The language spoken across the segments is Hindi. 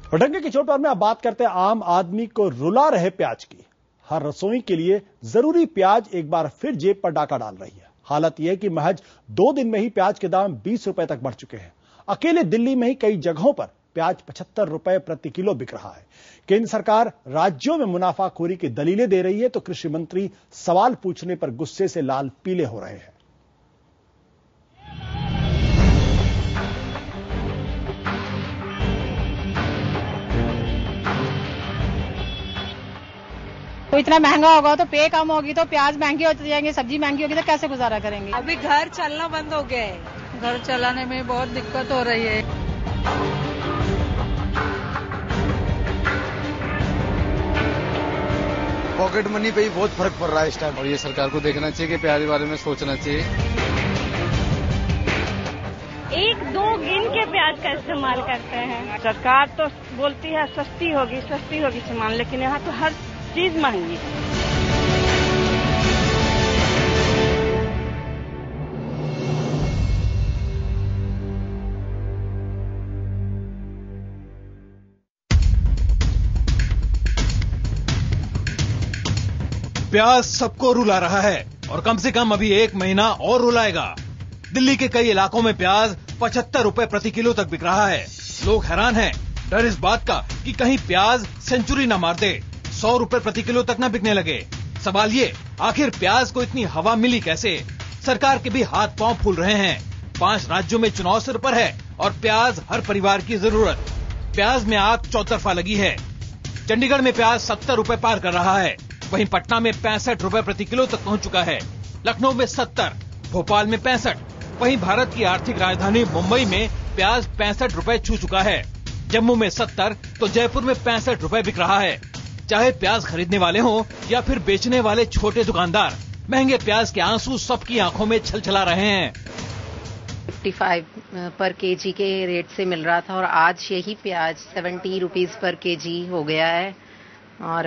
और डंके की चोट पर में अब बात करते हैं आम आदमी को रुला रहे प्याज की। हर रसोई के लिए जरूरी प्याज एक बार फिर जेब पर डाका डाल रही है। हालत यह है कि महज 2 दिन में ही प्याज के दाम 20 रुपए तक बढ़ चुके हैं। अकेले दिल्ली में ही कई जगहों पर प्याज 75 रुपए प्रति किलो बिक रहा है। केंद्र सरकार राज्यों में मुनाफाखोरी की दलीलें दे रही है तो कृषि मंत्री सवाल पूछने पर गुस्से से लाल पीले हो रहे हैं। तो इतना महंगा होगा तो पे कम होगी तो प्याज महंगी होती जाएंगे, सब्जी महंगी होगी तो कैसे गुजारा करेंगे। अभी घर चलना बंद हो गया है, घर चलाने में बहुत दिक्कत हो रही है। पॉकेट मनी पे ही बहुत फर्क पड़ रहा है इस टाइम, और ये सरकार को देखना चाहिए कि प्याज के बारे में सोचना चाहिए। 1-2 गिन के प्याज का इस्तेमाल करते हैं। सरकार तो बोलती है सस्ती होगी सामान, लेकिन यहाँ तो हर चीज महंगी है। प्याज सबको रुला रहा है और कम से कम अभी 1 महीना और रुलाएगा। दिल्ली के कई इलाकों में प्याज 75 रुपए प्रति किलो तक बिक रहा है। लोग हैरान हैं, डर इस बात का कि कहीं प्याज सेंचुरी न मार दे, 100 रुपए प्रति किलो तक न बिकने लगे। सवाल ये, आखिर प्याज को इतनी हवा मिली कैसे? सरकार के भी हाथ पांव फूल रहे हैं। 5 राज्यों में चुनाव सिर पर है और प्याज हर परिवार की जरूरत। प्याज में आग चौतरफा लगी है। चंडीगढ़ में प्याज 70 रुपए पार कर रहा है, वहीं पटना में 65 रुपए प्रति किलो तक पहुंच चुका है। लखनऊ में 70, भोपाल में 65, वहीं भारत की आर्थिक राजधानी मुंबई में प्याज 65 रुपए छू चुका है। जम्मू में 70 तो जयपुर में 65 रुपए बिक रहा है। चाहे प्याज खरीदने वाले हों या फिर बेचने वाले छोटे दुकानदार, महंगे प्याज के आंसू सबकी आंखों में छलछला रहे हैं। 55 पर केजी के रेट से मिल रहा था और आज यही प्याज 70 रुपीज पर केजी हो गया है और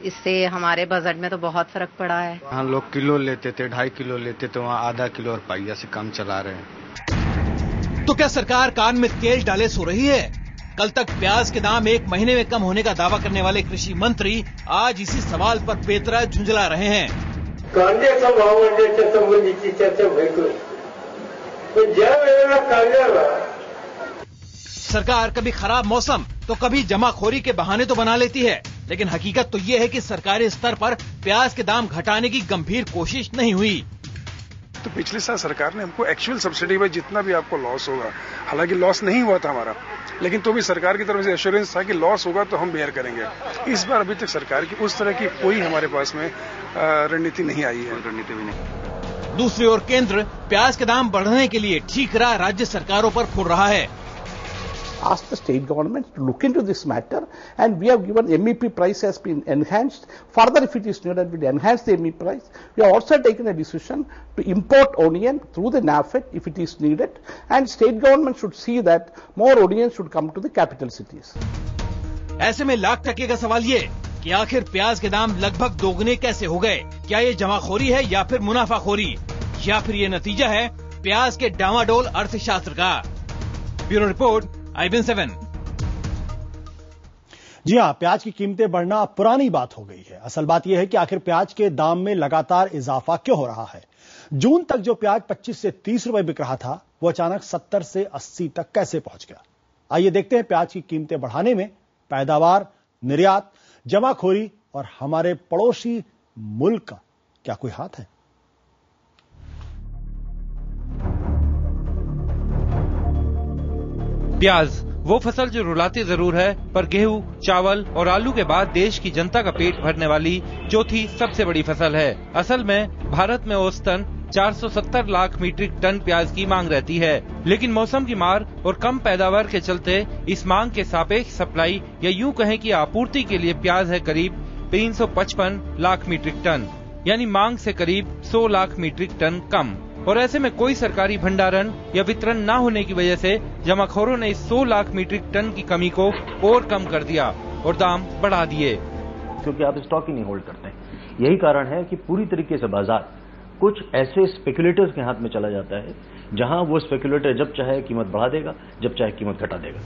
इससे हमारे बजट में तो बहुत फर्क पड़ा है। हाँ, लोग किलो लेते थे, 2.5 किलो लेते थे, वहाँ आधा किलो और पाइया से कम चला रहे हैं। तो क्या सरकार कान में तेल डाले सो रही है? कल तक प्याज के दाम 1 महीने में कम होने का दावा करने वाले कृषि मंत्री आज इसी सवाल पर बेतरा झुंझला रहे हैं। कांद्याचा भाव वाढण्याच्या संबंधीची चर्चा भरपूर, पण ज्या वेळेला कांद्याला सरकार कभी खराब मौसम तो कभी जमाखोरी के बहाने तो बना लेती है, लेकिन हकीकत तो ये है कि सरकारी स्तर पर प्याज के दाम घटाने की गंभीर कोशिश नहीं हुई। तो पिछले साल सरकार ने हमको एक्चुअल सब्सिडी में जितना भी आपको लॉस होगा, हालांकि लॉस नहीं हुआ था हमारा, लेकिन तो भी सरकार की तरफ से एश्योरेंस था कि लॉस होगा तो हम बेयर करेंगे। इस बार अभी तक सरकार की उस तरह की कोई हमारे पास में रणनीति नहीं आई है, रणनीति भी नहीं। दूसरी ओर केंद्र प्याज के दाम बढ़ने के लिए ठीकरा राज्य सरकारों पर फोड़ रहा है। Ask the state government to look into this matter, and we have given MEP price has been enhanced. Further, if it is needed, we will enhance the MEP price. We have also taken a decision to import onion through the NAFED if it is needed, and state government should see that more onions should come to the capital cities. ऐसे में लाख टके का सवाल ये कि आखिर प्याज के दाम लगभग दोगुने कैसे हो गए? क्या ये जमाखोरी है या फिर मुनाफाखोरी, या फिर ये नतीजा है प्याज के डामाडोल अर्थशास्त्र का? Bureau report, IBN 7। जी हां, प्याज की कीमतें बढ़ना पुरानी बात हो गई है। असल बात यह है कि आखिर प्याज के दाम में लगातार इजाफा क्यों हो रहा है। जून तक जो प्याज 25 से 30 रुपए बिक रहा था, वो अचानक 70 से 80 तक कैसे पहुंच गया? आइए देखते हैं प्याज की कीमतें बढ़ाने में पैदावार, निर्यात, जमाखोरी और हमारे पड़ोसी मुल्क का क्या कोई हाथ है। प्याज वो फसल जो रुलाती जरूर है, पर गेहूं, चावल और आलू के बाद देश की जनता का पेट भरने वाली चौथी सबसे बड़ी फसल है। असल में भारत में औसतन 470 लाख मीट्रिक टन प्याज की मांग रहती है, लेकिन मौसम की मार और कम पैदावार के चलते इस मांग के सापेक्ष सप्लाई या यूं कहें कि आपूर्ति के लिए प्याज है करीब 355 लाख मीट्रिक टन, यानी मांग से करीब 100 लाख मीट्रिक टन कम। और ऐसे में कोई सरकारी भंडारण या वितरण न होने की वजह से जमाखोरों ने इस 100 लाख मीट्रिक टन की कमी को और कम कर दिया और दाम बढ़ा दिए, क्योंकि आप स्टॉक ही नहीं होल्ड करते। यही कारण है कि पूरी तरीके से बाजार कुछ ऐसे स्पेकुलेटर्स के हाथ में चला जाता है, जहां वो स्पेकुलेटर जब चाहे कीमत बढ़ा देगा, जब चाहे कीमत घटा देगा।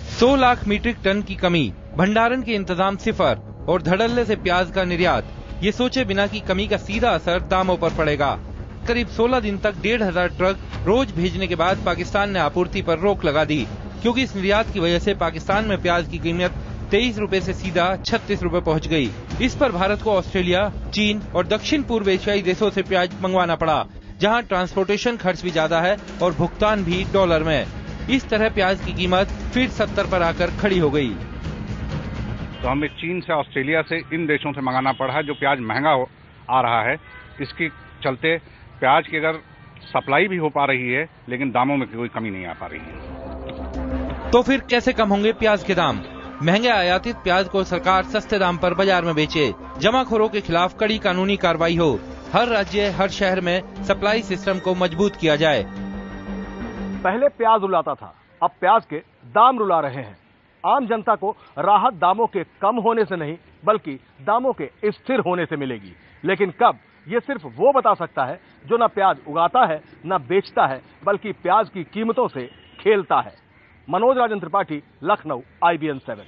100 लाख मीट्रिक टन की कमी, भंडारण के इंतजाम सिफर और धड़ल्ले से प्याज का निर्यात, ये सोचे बिना की कमी का सीधा असर दामों पर पड़ेगा। करीब 16 दिन तक 1,500 ट्रक रोज भेजने के बाद पाकिस्तान ने आपूर्ति पर रोक लगा दी, क्योंकि इस निर्यात की वजह से पाकिस्तान में प्याज की कीमत 23 रुपए से सीधा 36 रुपए पहुंच गई। इस पर भारत को ऑस्ट्रेलिया, चीन और दक्षिण पूर्व एशियाई देशों से प्याज मंगवाना पड़ा, जहां ट्रांसपोर्टेशन खर्च भी ज्यादा है और भुगतान भी डॉलर में। इस तरह प्याज की कीमत फिर 70 पर आकर खड़ी हो गई। तो हमें चीन से, ऑस्ट्रेलिया से, इन देशों से मंगाना पड़ा है, जो प्याज महंगा आ रहा है। इसके चलते प्याज की अगर सप्लाई भी हो पा रही है, लेकिन दामों में कोई कमी नहीं आ पा रही है। तो फिर कैसे कम होंगे प्याज के दाम? महंगे आयातित प्याज को सरकार सस्ते दाम पर बाजार में बेचे, जमाखोरों के खिलाफ कड़ी कानूनी कार्रवाई हो, हर राज्य, हर शहर में सप्लाई सिस्टम को मजबूत किया जाए। पहले प्याज रुलाता था, अब प्याज के दाम रुला रहे हैं। आम जनता को राहत दामों के कम होने से नहीं, बल्कि दामों के स्थिर होने से मिलेगी। लेकिन कब, ये सिर्फ वो बता सकता है जो न प्याज उगाता है, न बेचता है, बल्कि प्याज की कीमतों से खेलता है। मनोज राजन त्रिपाठी, लखनऊ, IBN 7।